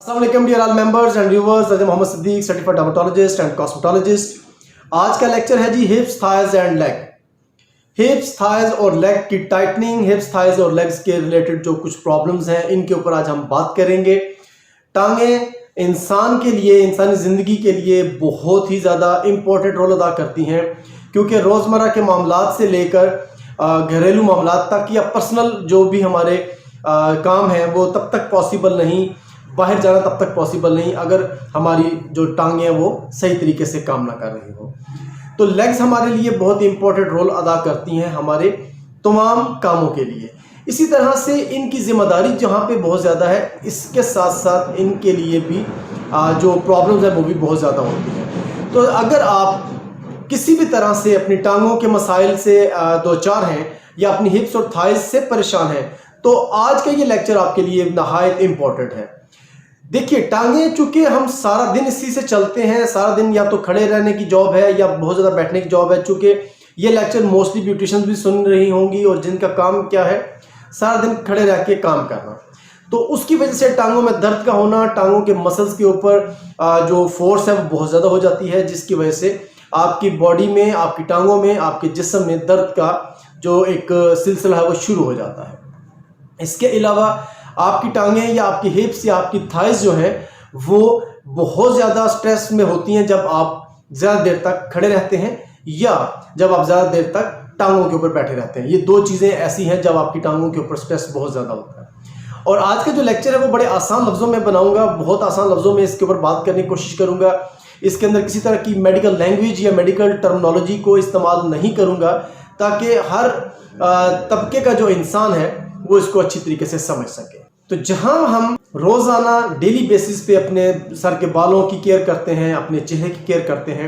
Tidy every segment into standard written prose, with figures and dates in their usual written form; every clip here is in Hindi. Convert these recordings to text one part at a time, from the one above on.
अस्सलाम dear all members and viewers, Mohammad Siddique, certified dermatologist and cosmetologist. आज का लेक्चर है जी hips, thighs and leg. Hips, thighs और लेग की टाइटनिंग, हिप्स, थाइज और लेग्स के रिलेटेड जो कुछ प्रॉब्लम्स हैं इनके ऊपर आज हम बात करेंगे। टांगें इंसान के लिए, इंसानी ज़िंदगी के लिए बहुत ही ज़्यादा इम्पोर्टेंट रोल अदा करती हैं, क्योंकि रोज़मर्रा के मामलात से लेकर घरेलू मामलात तक या पर्सनल जो भी हमारे काम हैं वो तब तक पॉसिबल नहीं, बाहर जाना तब तक पॉसिबल नहीं अगर हमारी जो टांगें हैं वो सही तरीके से काम ना कर रही हो। तो लेग्स हमारे लिए बहुत ही इंपॉर्टेंट रोल अदा करती हैं हमारे तमाम कामों के लिए। इसी तरह से इनकी जिम्मेदारी जहाँ पे बहुत ज़्यादा है, इसके साथ साथ इनके लिए भी जो प्रॉब्लम्स हैं वो भी बहुत ज़्यादा होती हैं। तो अगर आप किसी भी तरह से अपनी टांगों के मसाइल से दो चार हैं या अपनी हिप्स और थाइज से परेशान हैं, तो आज का ये लेक्चर आपके लिए नहायत इम्पॉर्टेंट है। देखिए, टांगे चूंकि हम सारा दिन इसी से चलते हैं, सारा दिन या तो खड़े रहने की जॉब है या बहुत ज़्यादा बैठने की जॉब है। चूंकि ये लेक्चर मोस्टली ब्यूटिशियंस भी सुन रही होंगी और जिनका काम क्या है, सारा दिन खड़े रह के काम करना, तो उसकी वजह से टांगों में दर्द का होना, टांगों के मसल्स के ऊपर जो फोर्स है वो बहुत ज़्यादा हो जाती है, जिसकी वजह से आपकी बॉडी में, आपकी टांगों में, आपके जिस्म में दर्द का जो एक सिलसिला है वो शुरू हो जाता है। इसके अलावा आपकी टांगें या आपकी हिप्स या आपकी थाइज जो है वो बहुत ज़्यादा स्ट्रेस में होती हैं जब आप ज़्यादा देर तक खड़े रहते हैं या जब आप ज़्यादा देर तक टांगों के ऊपर बैठे रहते हैं। ये दो चीज़ें ऐसी हैं जब आपकी टांगों के ऊपर स्ट्रेस बहुत ज़्यादा होता है। और आज का जो लेक्चर है वो बड़े आसान लफ्ज़ों में बनाऊंगा, बहुत आसान लफ्ज़ों में इसके ऊपर बात करने की कोशिश करूंगा। इसके अंदर किसी तरह की मेडिकल लैंग्वेज या मेडिकल टर्मिनोलॉजी को इस्तेमाल नहीं करूंगा, ताकि हर तबके का जो इंसान है वो इसको अच्छी तरीके से समझ सके। तो जहां हम रोज़ाना डेली बेसिस पे अपने सर के बालों की केयर करते हैं, अपने चेहरे की केयर करते हैं,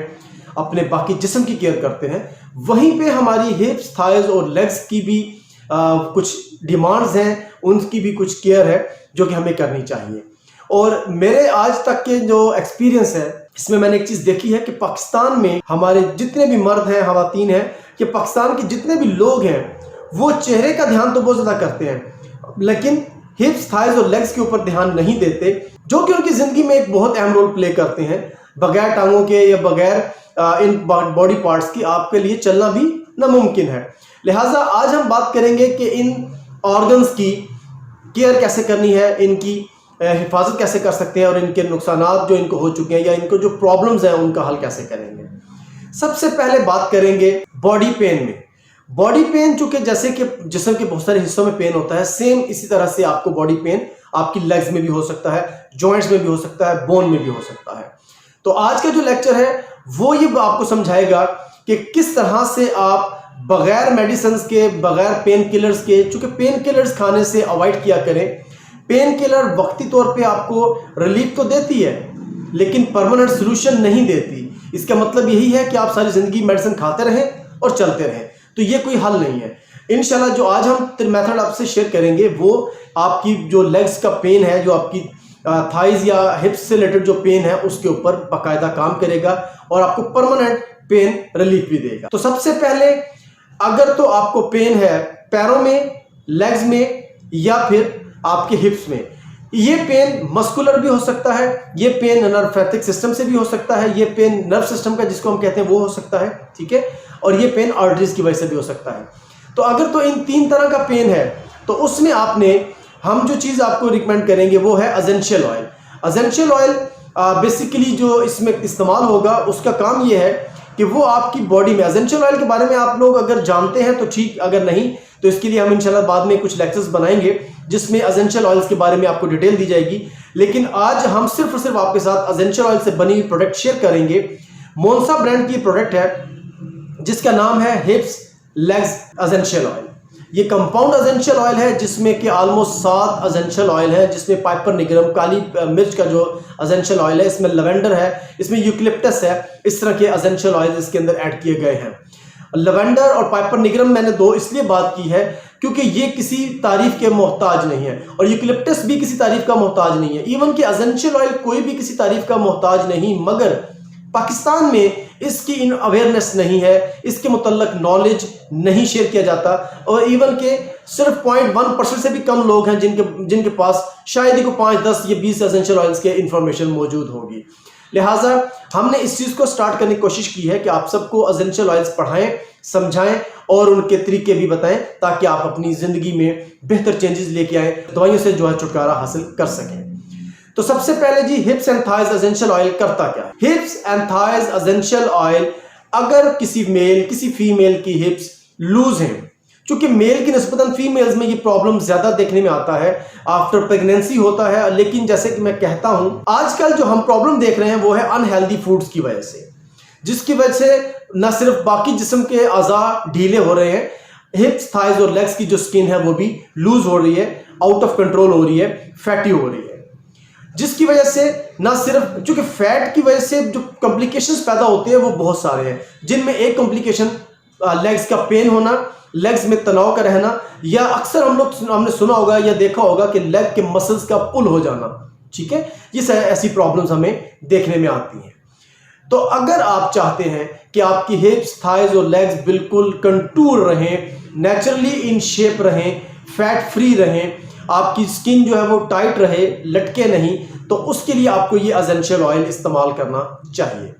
अपने बाकी जिस्म की केयर करते हैं, वहीं पे हमारी हिप्स, थाइज और लेग्स की भी कुछ डिमांड्स हैं, उनकी भी कुछ केयर है जो कि हमें करनी चाहिए। और मेरे आज तक के जो एक्सपीरियंस है, इसमें मैंने एक चीज़ देखी है कि पाकिस्तान में हमारे जितने भी मर्द हैं, खवातीन हैं, कि पाकिस्तान के जितने भी लोग हैं वो चेहरे का ध्यान तो बहुत ज़्यादा करते हैं, लेकिन हिप्स, थाइज और लेग्स के ऊपर ध्यान नहीं देते, जो कि उनकी ज़िंदगी में एक बहुत अहम रोल प्ले करते हैं। बगैर टांगों के या बगैर इन बॉडी पार्ट्स की आपके लिए चलना भी नामुमकिन है। लिहाजा आज हम बात करेंगे कि इन ऑर्गन्स की केयर कैसे करनी है, इनकी हिफाजत कैसे कर सकते हैं और इनके नुकसानात जो इनको हो चुके हैं या इनको जो प्रॉब्लम्स हैं उनका हल कैसे करेंगे। सबसे पहले बात करेंगे बॉडी पेन में। बॉडी पेन चूंकि जैसे कि जिस्म के बहुत सारे हिस्सों में पेन होता है, सेम इसी तरह से आपको बॉडी पेन आपकी लेग्स में भी हो सकता है, जॉइंट्स में भी हो सकता है, बोन में भी हो सकता है। तो आज का जो लेक्चर है वो ये आपको समझाएगा कि किस तरह से आप बगैर मेडिसिन के, बगैर पेन किलर्स के, चूंकि पेन किलर्स खाने से अवॉइड किया करें। पेन किलर वक्ती तौर पे आपको रिलीफ तो देती है लेकिन परमानेंट सोल्यूशन नहीं देती। इसका मतलब यही है कि आप सारी जिंदगी मेडिसिन खाते रहें और चलते रहें, तो ये कोई हल नहीं है। इंशाल्लाह जो आज हम मेथड आपसे शेयर करेंगे वो आपकी जो लेग्स का पेन है, जो आपकी थाइज या हिप्स से रिलेटेड जो पेन है उसके ऊपर बाकायदा काम करेगा और आपको परमानेंट पेन रिलीफ भी देगा। तो सबसे पहले अगर तो आपको पेन है पैरों में, लेग्स में या फिर आपके हिप्स में, ये पेन मस्कुलर भी हो सकता है, ये पेन नर्वेटिक सिस्टम से भी हो सकता है, ये पेन नर्व सिस्टम का जिसको हम कहते हैं वो हो सकता है, ठीक है, और ये पेन आर्टरीज की वजह से भी हो सकता है। तो अगर तो इन तीन तरह का पेन है तो उसमें हम जो चीज़ आपको रिकमेंड करेंगे वो है essential oil. Essential oil basically जो इसमें इस्तेमाल होगा उसका काम ये है कि वो आपकी बॉडी में, एसेंशियल ऑयल के बारे में आप लोग अगर जानते हैं तो ठीक, अगर नहीं तो इसके लिए हम इंशाल्लाह बाद में कुछ लेक्चर्स बनाएंगे जिसमें एसेंशियल ऑयल्स के बारे में आपको डिटेल दी जाएगी। लेकिन आज हम सिर्फ और सिर्फ आपके साथ एसेंशियल ऑयल से बनी हुई प्रोडक्ट शेयर करेंगे। मोन्सा ब्रांड की प्रोडक्ट है जिसका नाम है हिप्स लेग्स एसेंशियल ऑयल। ये कंपाउंड एसेंशियल ऑयल है जिसमें कि ऑलमोस्ट 7 एसेंशियल ऑयल है, जिसमें पाइपर निगरम, काली मिर्च का जो एसेंशियल ऑयल है, इसमें लवेंडर है, इसमें यूकलिप्टस है, इस तरह के एसेंशियल ऑयल इसके अंदर ऐड किए गए हैं। लवेंडर और पाइपर निगरम मैंने दो इसलिए बात की है क्योंकि ये किसी तारीफ के मोहताज नहीं है और यूकलिप्टस भी किसी तारीफ का मोहताज नहीं है। इवन कि एसेंशियल ऑयल कोई भी किसी तारीफ का मोहताज नहीं, मगर पाकिस्तान में इसकी इन अवेयरनेस नहीं है, इसके मुतल्लक नॉलेज नहीं शेयर किया जाता, और इवन के सिर्फ 0.1% से भी कम लोग हैं जिनके पास शायद ही को 5, 10 या 20 एसेंशियल ऑयल्स के इंफॉर्मेशन मौजूद होगी। लिहाजा हमने इस चीज़ को स्टार्ट करने की कोशिश की है कि आप सबको एसेंशियल ऑयल्स पढ़ाएं, समझाएं और उनके तरीके भी बताएं, ताकि आप अपनी ज़िंदगी में बेहतर चेंजेस लेके आएँ, दवाइयों से जो है छुटकारा हासिल कर सकें। तो सबसे पहले जी, hips and thighs essential oil करता क्या है? Hips and thighs essential oil, अगर किसी मेल किसी फीमेल की हिप्स लूज हैं, चूंकि मेल की निस्बतन फीमेल्स में ये प्रॉब्लम ज्यादा देखने में आता है, आफ्टर प्रेगनेंसी होता है, लेकिन जैसे कि मैं कहता हूं आजकल जो हम प्रॉब्लम देख रहे हैं वो है अनहेल्दी फूड्स की वजह से, जिसकी वजह से न सिर्फ बाकी जिस्म के अज़ा ढीले हो रहे हैं, हिप्स, थाइज और लेग्स की जो स्किन है वो भी लूज हो रही है, आउट ऑफ कंट्रोल हो रही है, फैटी हो रही है, जिसकी वजह से ना सिर्फ, चूंकि फैट की वजह से जो कॉम्प्लिकेशंस पैदा होते हैं वो बहुत सारे हैं, जिनमें एक कॉम्प्लिकेशन लेग्स का पेन होना, लेग्स में तनाव का रहना, या अक्सर हमने सुना होगा या देखा होगा कि लेग के मसल्स का पुल हो जाना। ठीक है, ये ऐसी प्रॉब्लम्स हमें देखने में आती हैं। तो अगर आप चाहते हैं कि आपकी हिप्स, थाइज और लेग्स बिल्कुल कंटूर रहें, नेचुरली इन शेप रहें, फैट फ्री रहें, आपकी स्किन जो है वो टाइट रहे, लटके नहीं, तो उसके लिए आपको ये एसेंशियल ऑयल इस्तेमाल करना चाहिए।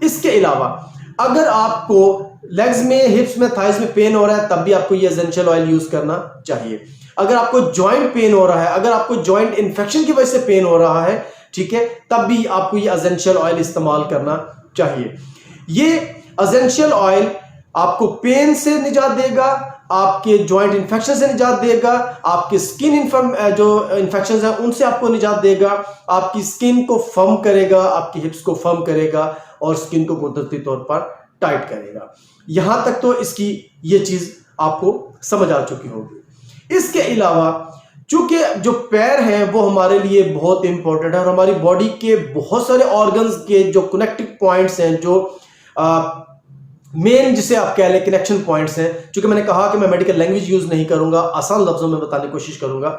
इसके अलावा अगर आपको लेग्स में, हिप्स में, थाइज में पेन हो रहा है, तब भी आपको ये एसेंशियल ऑयल यूज करना चाहिए। अगर आपको जॉइंट पेन हो रहा है, अगर आपको जॉइंट इन्फेक्शन की वजह से पेन हो रहा है, ठीक है, तब भी आपको ये एसेंशियल ऑयल इस्तेमाल करना चाहिए। ये एसेंशियल ऑयल आपको पेन से निजात देगा, आपके जॉइंट इन्फेक्शन से निजात देगा, आपके स्किन जो इन्फेक्शन है उनसे आपको निजात देगा, आपकी स्किन को फर्म करेगा, आपकी हिप्स को फर्म करेगा और स्किन को कुदरती तौर पर टाइट करेगा। यहां तक तो इसकी ये चीज आपको समझ आ चुकी होगी। इसके अलावा चूंकि जो पैर हैं वो हमारे लिए बहुत इंपॉर्टेंट है और हमारी बॉडी के बहुत सारे ऑर्गन्स के जो कनेक्टिव पॉइंट्स हैं, जो मेन जिसे आप कह लें कनेक्शन पॉइंट्स हैं, चूंकि मैंने कहा कि मैं मेडिकल लैंग्वेज यूज नहीं करूंगा, आसान लफ्जों में बताने की कोशिश करूंगा,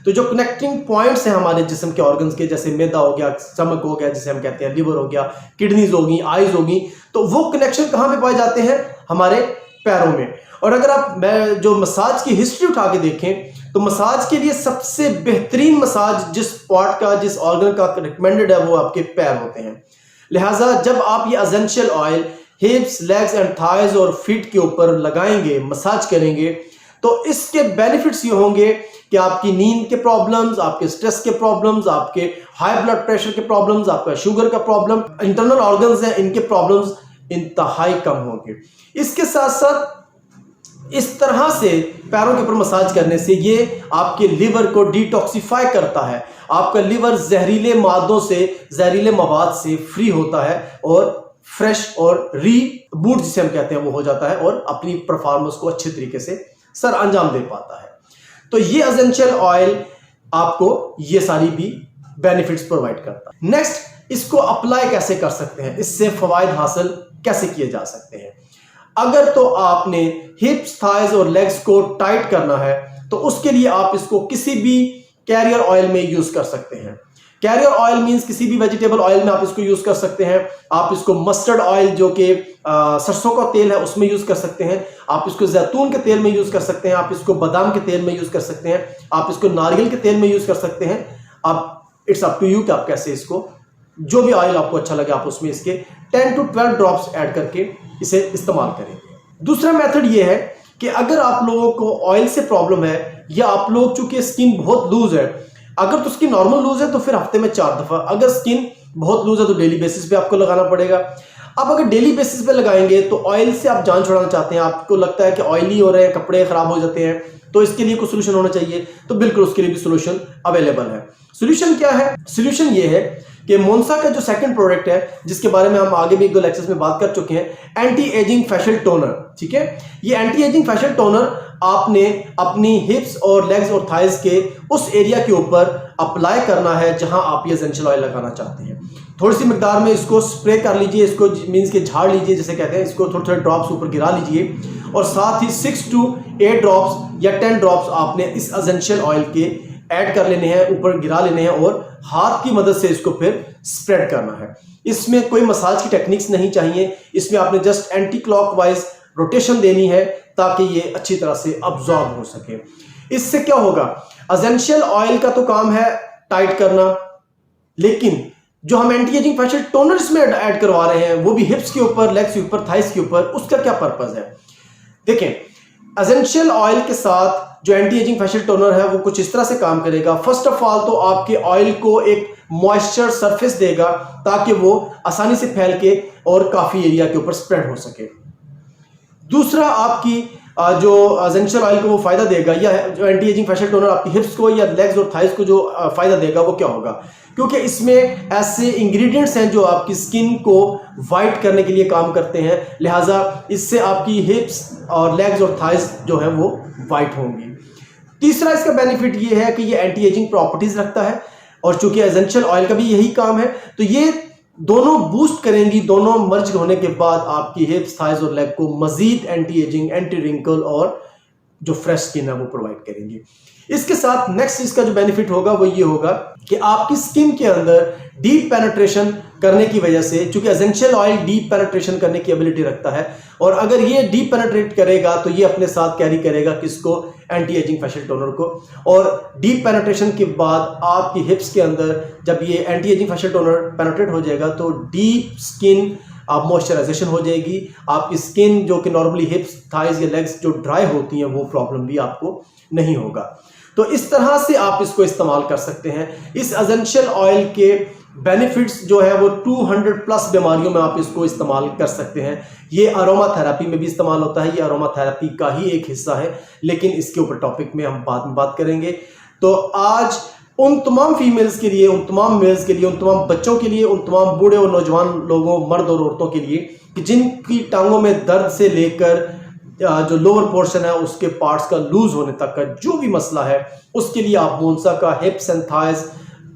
तो जो कनेक्टिंग पॉइंट्स हैं हमारे जिस्म के ऑर्गन्स के, जैसे मैदा हो गया, स्टमक हो गया जिसे हम कहते हैं, लिवर हो गया, किडनीज होगी, आईज होगी, तो वो कनेक्शन कहां पे पाए जाते हैं? हमारे पैरों में। और अगर आप जो मसाज की हिस्ट्री उठा के देखें तो मसाज के लिए सबसे बेहतरीन मसाज जिस पार्ट का, जिस ऑर्गन का रिकमेंडेड है, वो आपके पैर होते हैं। लिहाजा जब आप ये essential oil हिप्स, legs and thighs और फीट के ऊपर लगाएंगे, मसाज करेंगे, तो इसके बेनिफिट्स ये होंगे कि आपकी नींद के प्रॉब्लम्स, आपके स्ट्रेस के प्रॉब्लम्स, आपके हाई ब्लड प्रेशर के प्रॉब्लम्स, आपका शुगर का प्रॉब्लम, इंटरनल ऑर्गन्स हैं इनके प्रॉब्लम्स इंतहाई कम होंगे। इसके साथ साथ इस तरह से पैरों के ऊपर मसाज करने से ये आपके लिवर को डिटॉक्सिफाई करता है, आपका लिवर जहरीले मादों से, जहरीले मवाद से फ्री होता है और फ्रेश और रीबूट जिसे हम कहते हैं वो हो जाता है और अपनी परफॉर्मेंस को अच्छे तरीके से सर अंजाम दे पाता है। तो ये एसेंशियल ऑयल आपको ये सारी भी बेनिफिट्स प्रोवाइड करता है। नेक्स्ट, इसको अप्लाई कैसे कर सकते हैं, इससे फवायद हासिल कैसे किए जा सकते हैं? अगर तो आपने हिप्स, थाइज और लेग्स को टाइट करना है तो उसके लिए आप इसको किसी भी कैरियर ऑयल में यूज कर सकते हैं। कैरियर ऑयल मींस किसी भी वेजिटेबल ऑयल में आप इसको यूज कर सकते हैं। आप इसको मस्टर्ड ऑयल जो कि सरसों का तेल है उसमें यूज कर सकते हैं, आप इसको जैतून के तेल में यूज कर सकते हैं, आप इसको बादाम के तेल में यूज कर सकते हैं, आप इसको नारियल के तेल में यूज कर सकते हैं। आप इट्स अप टू यू कि आप कैसे इसको, जो भी ऑयल आपको अच्छा लगे आप उसमें इसके 10 to 12 ड्रॉप्स ऐड करके इसे इस्तेमाल करेंगे। दूसरा मेथड ये है कि अगर आप लोगों को ऑयल से प्रॉब्लम है या आप लोग चूंकि स्किन बहुत लूज है, अगर तो स्किन नॉर्मल लूज है तो फिर हफ्ते में 4 दफा, अगर स्किन बहुत लूज है तो डेली बेसिस पे आपको लगाना पड़ेगा। आप अगर डेली बेसिस पे लगाएंगे तो ऑयल से आप जान छुड़ाना चाहते हैं, आपको लगता है कि ऑयली हो रहे हैं, कपड़े खराब हो जाते हैं, तो इसके लिए कोई सोल्यूशन होना चाहिए, तो बिल्कुल उसके लिए भी सोल्यूशन अवेलेबल है। सोल्यूशन क्या है? सोल्यूशन ये है कि मोन्सा का जो सेकंड प्रोडक्ट है, जिसके बारे में हम आगे भी 1-2 लेक्चर्स में बात कर चुके हैं, एंटी एजिंग फेशियल टोनर। ठीक है, ये एंटी एजिंग फेशियल टोनर आपने अपनी हिप्स और लेग्स और थाइज के उस एरिया के ऊपर अप्लाई करना है जहां आप ये एसेंशियल ऑयल लगाना चाहते हैं। थोड़ी सी मिकदार में इसको स्प्रे कर लीजिए, इसको मीन्स के झाड़ लीजिए जिसे कहते हैं, इसको थोड़े थोड़े ड्रॉप्स ऊपर गिरा लीजिए और साथ ही 6 to 8 ड्रॉप्स या 10 ड्रॉप्स आपने इस एसेंशियल ऑयल के ऐड कर लेने हैं, ऊपर गिरा लेने हैं और हाथ की मदद से इसको फिर स्प्रेड करना है। इसमें कोई मसाज की टेक्निक्स नहीं चाहिए, इसमें आपने जस्ट एंटी क्लॉकवाइज रोटेशन देनी है ताकि ये अच्छी तरह से अब्जॉर्ब हो सके। इससे क्या होगा, एसेंशियल ऑयल का तो काम है टाइट करना, लेकिन जो हम एंटी एजिंग फेशियल टोनर इसमें ऐड करवा रहे हैं वो भी हिप्स के ऊपर, लेग्स के ऊपर, थाइस के ऊपर, उसका क्या पर्पस है। देखें, एसेंशियल ऑयल के साथ जो एंटी एजिंग फेशियल टोनर है वो कुछ इस तरह से काम करेगा। फर्स्ट ऑफ ऑल तो आपके ऑयल को एक मॉइस्चर सरफेस देगा ताकि वो आसानी से फैल के और काफी एरिया के ऊपर स्प्रेड हो सके। दूसरा, आपकी जो एसेंशियल ऑयल को वो फायदा देगा, या जो एंटी एजिंग फेशियल टोनर आपकी हिप्स को या लेग्स और थाइस को जो फायदा देगा वो क्या होगा, क्योंकि इसमें ऐसे इंग्रेडिएंट्स हैं जो आपकी स्किन को वाइट करने के लिए काम करते हैं, लिहाजा इससे आपकी हिप्स और लेग्स और थाइस जो है वो वाइट होंगी। तीसरा इसका बेनिफिट ये है कि ये एंटी एजिंग प्रॉपर्टीज रखता है, और चूंकि एसेंशियल ऑयल का भी यही काम है तो ये दोनों बूस्ट करेंगी। दोनों मर्ज होने के बाद आपकी हिप्स, थाइस और लेग को मजीद एंटी एजिंग, एंटी रिंकल और जो फ्रेश स्किन है वो प्रोवाइड करेंगी। इसके साथ नेक्स्ट इसका जो बेनिफिट होगा वो ये होगा कि आपकी स्किन के अंदर डीप पेनिट्रेशन करने की वजह से, चूंकि एसेंशियल ऑयल डीप पेनिट्रेशन करने की एबिलिटी रखता है, और अगर ये डीप पेनिट्रेट करेगा तो ये अपने साथ कैरी करेगा किसको, एंटी एजिंग फेशियल टोनर को। और डीप पेनिट्रेशन के बाद आपकी हिप्स के अंदर जब ये anti ageing facial toner penetrate हो जाएगा तो डीप स्किन आप मॉइस्चराइजेशन हो जाएगी। आपकी स्किन जो कि नॉर्मली हिप्स, थाइस या लेग्स जो ड्राई होती हैं वो प्रॉब्लम भी आपको नहीं होगा। तो इस तरह से आप इसको इस्तेमाल कर सकते हैं। इस एसेंशियल ऑयल के बेनिफिट्स जो है वो 200 प्लस बीमारियों में आप इसको इस्तेमाल कर सकते हैं। ये अरोमा थेरेपी में भी इस्तेमाल होता है, ये अरोमा थेरेपी का ही एक हिस्सा है, लेकिन इसके ऊपर टॉपिक में हम बाद में बात करेंगे। तो आज उन तमाम फीमेल्स के लिए, उन तमाम मेल्स के लिए, उन तमाम बच्चों के लिए, उन तमाम बूढ़े और नौजवान लोगों, मर्द और औरतों के लिए कि जिनकी टांगों में दर्द से लेकर जो लोअर पोर्शन है उसके पार्ट्स का लूज होने तक का जो भी मसला है, उसके लिए आप मोन्सा का हिप्स and thighs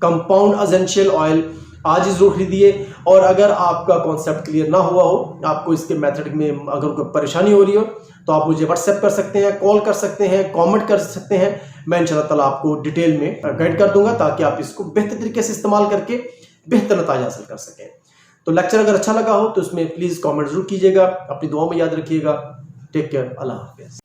compound essential oil आज ही जरूर खरीदिए। और अगर आपका कॉन्सेप्ट क्लियर ना हुआ हो, आपको इसके मेथड में अगर कोई परेशानी हो रही हो तो आप मुझे व्हाट्सएप कर सकते हैं, कॉल कर सकते हैं, कमेंट कर सकते हैं। मैं इंशाल्लाह ताला आपको डिटेल में गाइड कर दूंगा ताकि आप इसको बेहतर तरीके से इस्तेमाल करके बेहतर नतीजा हासिल कर सकें। तो लेक्चर अगर अच्छा लगा हो तो इसमें प्लीज़ कॉमेंट जरूर कीजिएगा। अपनी दुआओं में याद रखिएगा। टेक केयर, अल्लाह हाफिज़।